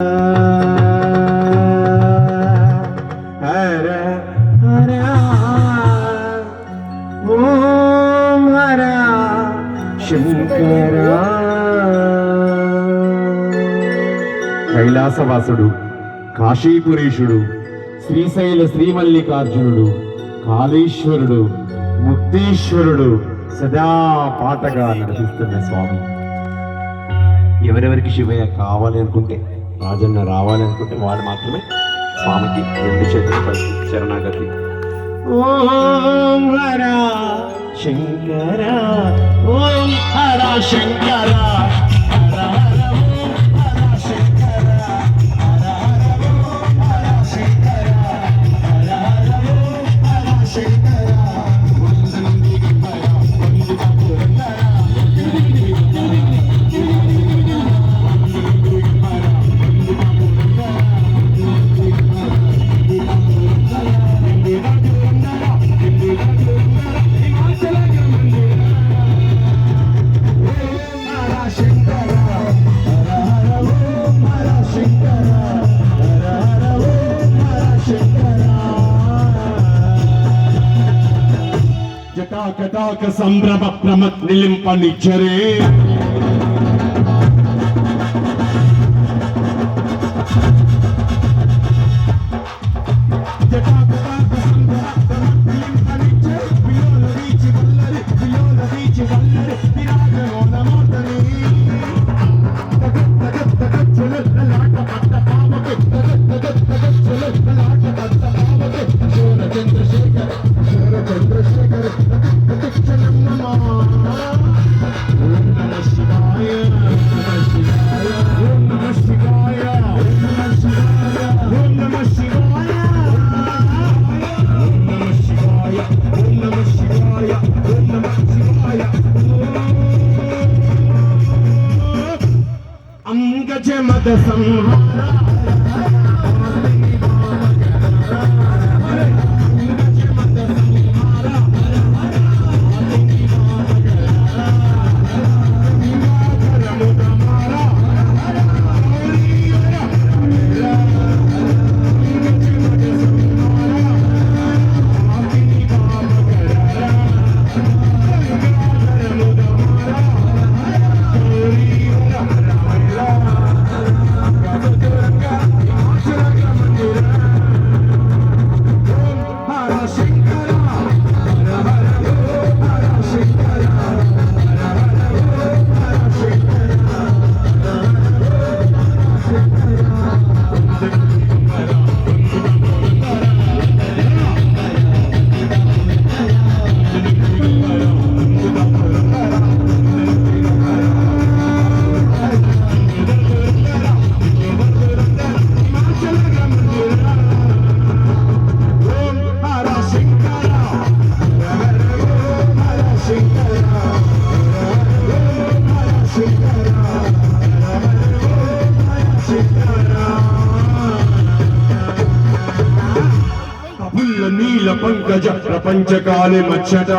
హర హర ఓం హర శంకర. కైలాసవాసుడు, కాశీపురీషుడు, శ్రీశైల శ్రీమల్లికార్జునుడు, కాళేశ్వరుడు, ముక్తేశ్వరుడు సదా పాటగా నడిపిస్తున్న స్వామి. ఎవరెవరికి శివయ్య కావాలి అనుకుంటే, రాజన్న రావాలి అనుకుంటే వాడు మాత్రమే స్వామికి రెండు చేతులు పట్టి శరణాగతి. ఓం హర శంకర ఓం హర శంకర హర హర ఓం హర శంకర హర హర ఓం హర శంకర హర హర ఓం హర శంకర. జటాకటాక సంభ్రమ ప్రమత్ నిలింపనిచ్చరే అంగజ మద సంహార నీల పంకజ ప్రపంచకాలి మచ్చట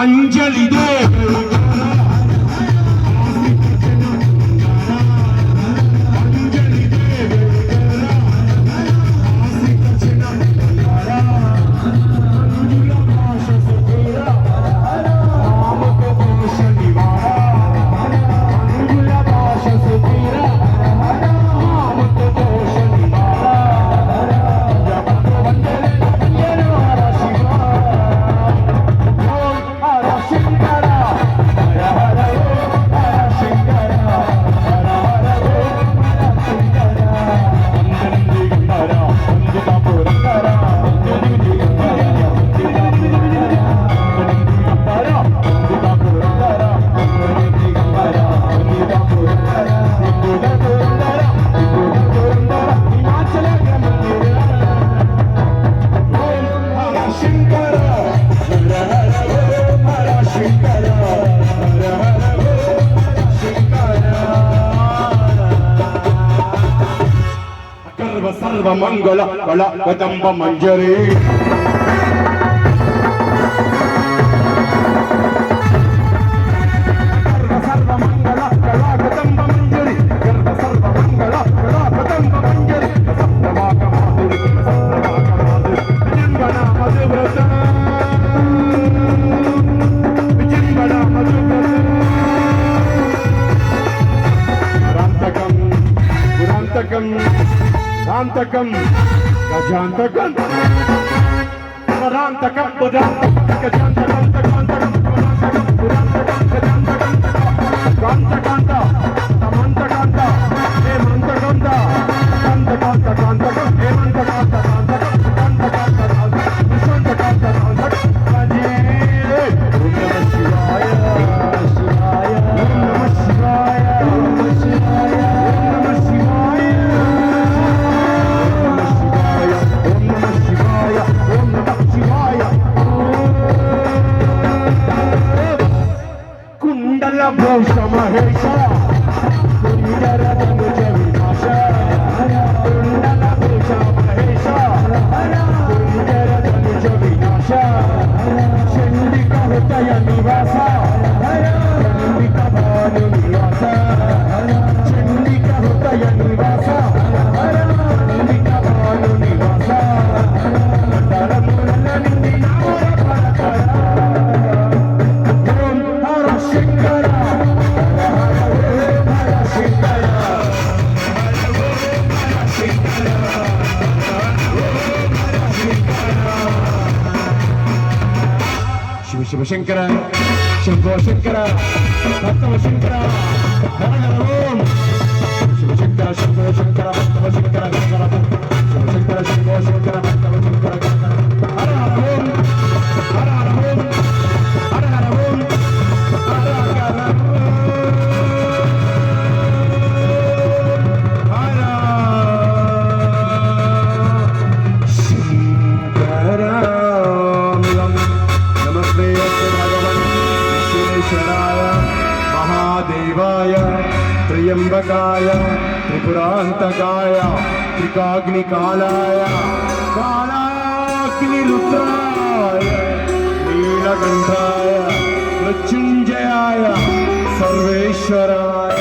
అంజలి సర్వమంగళ కళ కదంబ మంజరి Rantakam, Gajantakam, Rantakam, Gajantakam, Rantakanta, Tamantakanta, Emantakanta, Kantakanta, Kantakam, Emantakanta, Kantakanta, Kantakanta, Bhusha Mahesha, Kundara Dhanuja Vinasha, Kundala Bhusha Mahesha, Kundara Dhanuja Vinasha, Chandika Hutaya Nivasa, Chandika Bhanu Nivasa, Chandika Hutaya Nivasa, Chandika Bhanu Nivasa, Mandala Murala Nindina Mura Paratara. Shiva Shankara, Shambho Shankara, Bhattava Shankara, Hara Om. Shiva Shankara, Shambho Shankara, Bhattava Shankara, Hara Om. Shiva Shankara, Shambho Shankara, Bhattava Shankara, Hara Om. Hara Om, Hara Om, Hara Om. महादेवाय त्र्यंबकाय त्रिपुरांतकाय त्रिकाग्निकालाय कालाग्निरुद्राय नीलकंठाय मृत्युंजयाय सर्वेश्वराय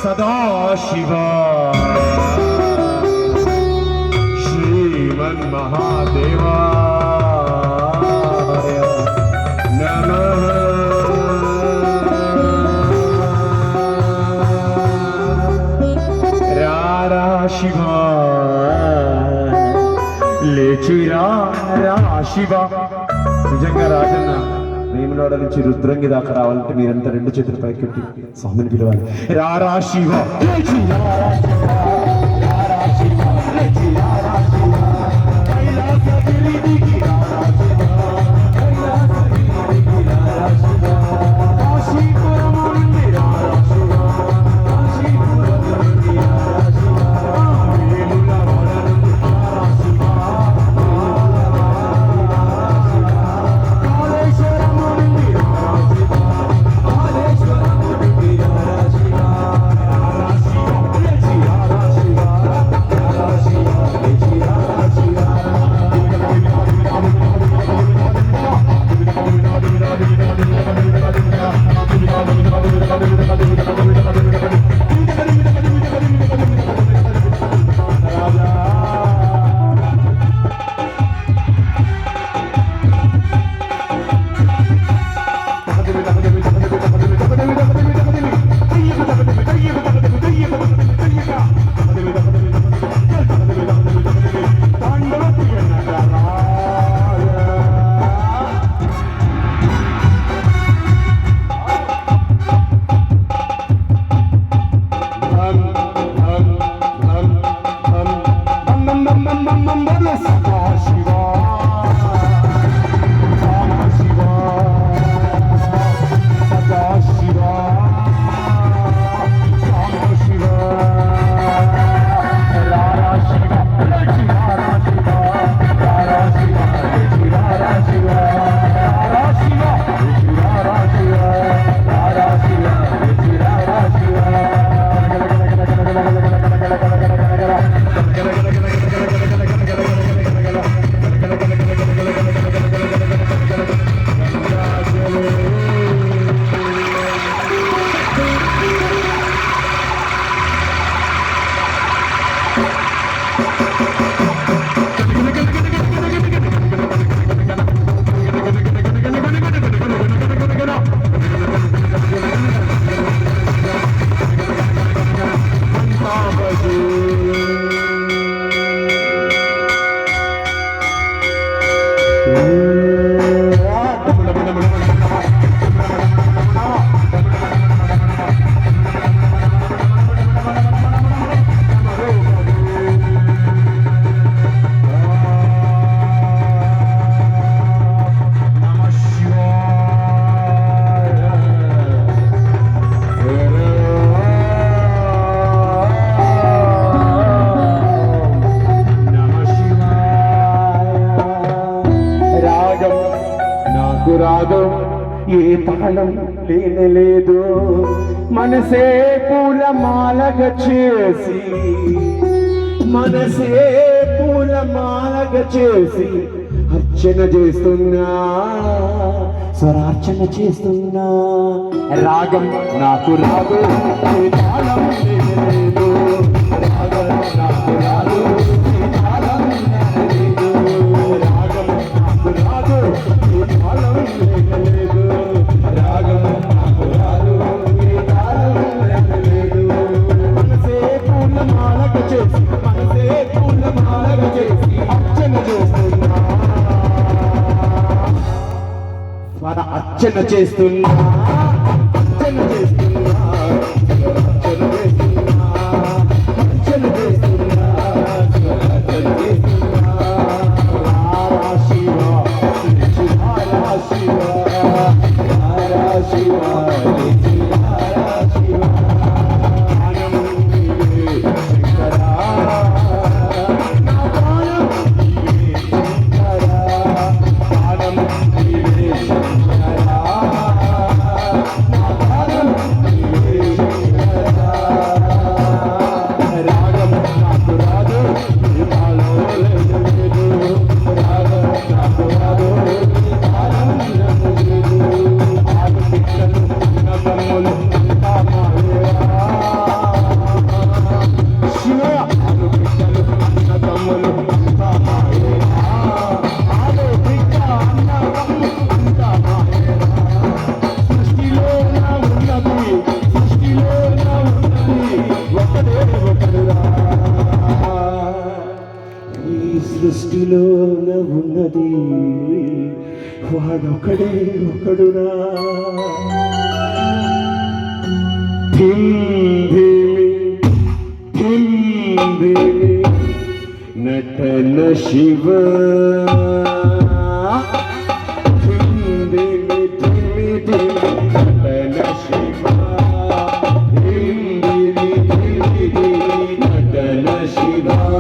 सदाशिवाय श्रीमन्महादेवाय नमः। शिवा లేచిరా శివ నిజంగా రాజన్న వేములవాడ నుంచి రుద్రంగి దాకా రావాలంటే మీరంతా రెండు చేతులు పైకి పెట్టి స్వామిని పిలవాలి. రారా శివ రాదు ఏ తాళం లేనలేదు మనసే పూలమాలగా చేసి మనసే పూలమాలగా చేసి అర్చన చేస్తున్నా స్వరార్చన చేస్తున్నా రాగం నాకు రాదు ఏ తాళం లేనలేదు రాగం నాకు రాదు ఏ తాళం లేనలేదు రాగం నాకు రాదు ఏ తాళం లేనలేదు రాగం నాకు రాదు ఏ తాళం లేనలేదు మనసే పూలమాలగా చేసి మనసే పూలమాలగా చేసి అర్చన చేస్తున్నా అర్చన చేస్తున్నా అర్చన చేస్తున్నా అర్చన చేస్తున్నా అర్చన చేస్తున్నా అర్చన చేస్తున్నా రారా శివ రారా శివ రారా శివ రారా శివ శంకరా నా ప్రాణం శంకరా ప్రాణం సృష్టిలో ఉన్నది వాడొకడే ఒకడురా నటన శివ నటన శివ నటన శివ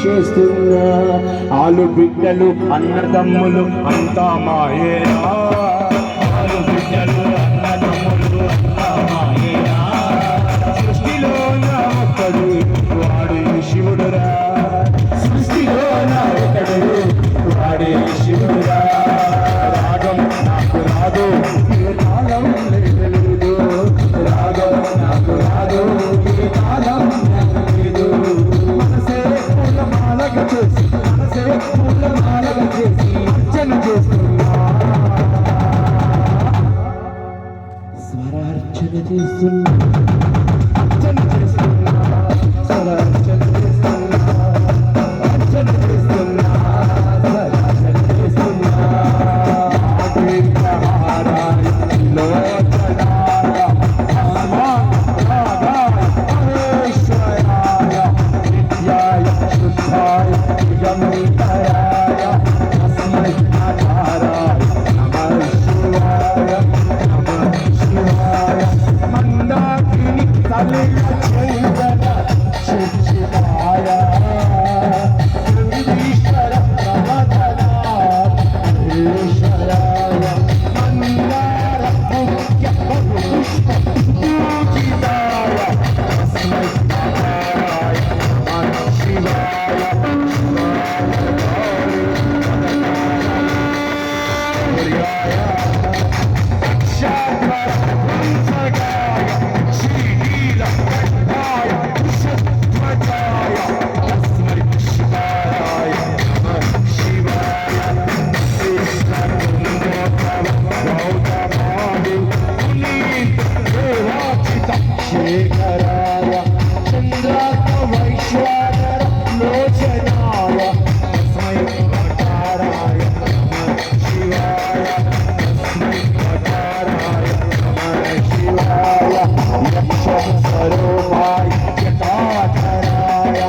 చేస్తున్నా ఆలు బిడ్డలు అన్నదమ్ములు అంతా మాయేనా ఆలు బిడ్డలు అన్నదమ్ములు అంతా అర్చన చేస్తున్నా అర్చన చేస్తున్నా సరర్చన చేస్తున్నా అర్చన చేస్తున్నా సరర్చన చేస్తున్నా ఆదిత్యహారాయ లోచనాయ ఆస్మానాయ మహేశ్వరాయ నిత్యాయ శుద్ధాయ దిగంతరాయ తస్మై ఆధారాయ నమః శివాయ నమః శివాయ మందాకిని తలిత చైతన్య శివాయ ఈశ్వర ప్రమదనాథ ఈశ్వరాయ మందార ముఖ్య పుష్ప పూజితాయ తస్మై ఆధారాయ నమః శివాయ శేఖరాయ చంద్రాత్మ వైశ్వానర లోచనాయ తస్మై ప్రకారాయ నమః శివాయ తస్మై ప్రకారాయ నమః శివాయ యక్ష స్వరూపాయ యథాధరాయ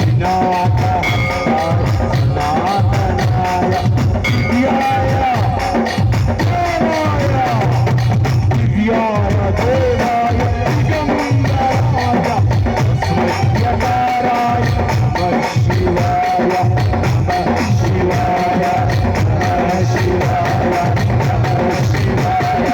వినాథహస్తాయ సనాతనాయ దివ్యాయ దివ్యాయ దేవాయ దిగంబరాయ తస్మై నమః శివాయ నమః శివాయ నమః శివాయ నమః శివాయ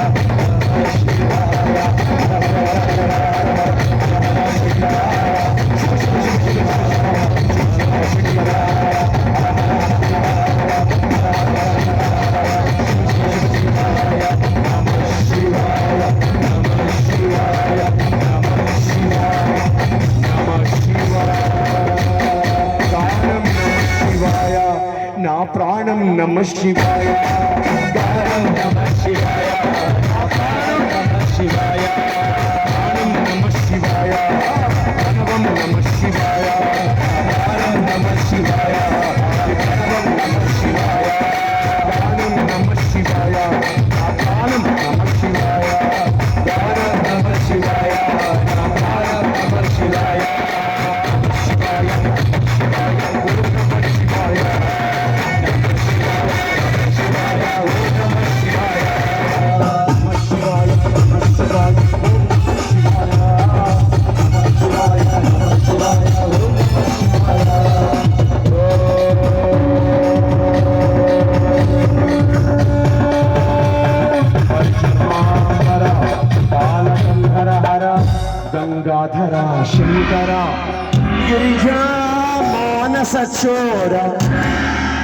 నమః శివాయ నా ప్రాణం నమః శివాయ గానం నమః శివాయ నా ప్రాణం నమః శివాయ గానం నమః శివాయ ప్రణవం నమః శివాయ గానం నమః శివాయ ప్రణవం నమః శివాయ గానం నమః శివాయ నా ప్రాణం నమః శివాయ గానం నమః శివాయ నా ప్రాణం నమః శివాయ శివాయ శివాయ ఓం నమః శివాయ గంగాధర శంకర గిరిజా మానస చోర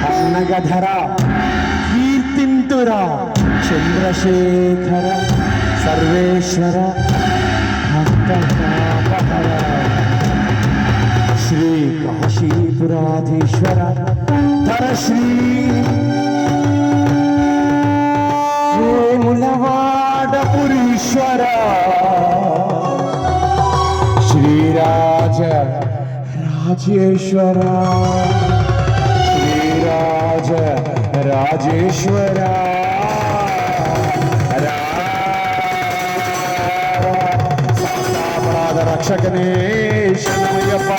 అన్నగధర కీర్తింతుర చంద్రశేఖర సర్వేశ్వర భక్తకాపహర శ్రీ కాశీపురాధీశ్వర ధర శ్రీ వేములవాడపురీశ్వర శ్రీరాజ రాజేశ్వర శ్రీరాజ రాజేశ్వర శాస్త్రాపరాధ రక్షకనే శరణమయ్యప్ప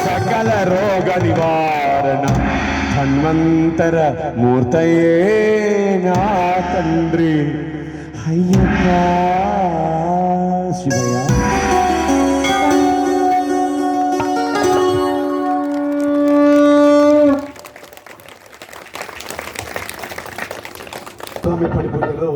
సకల రోగ నివారణ ధన్వంతర మూర్తయే నా తండ్రి అయ్యప్ప శివయ్య. స్వామి పడిపోతారు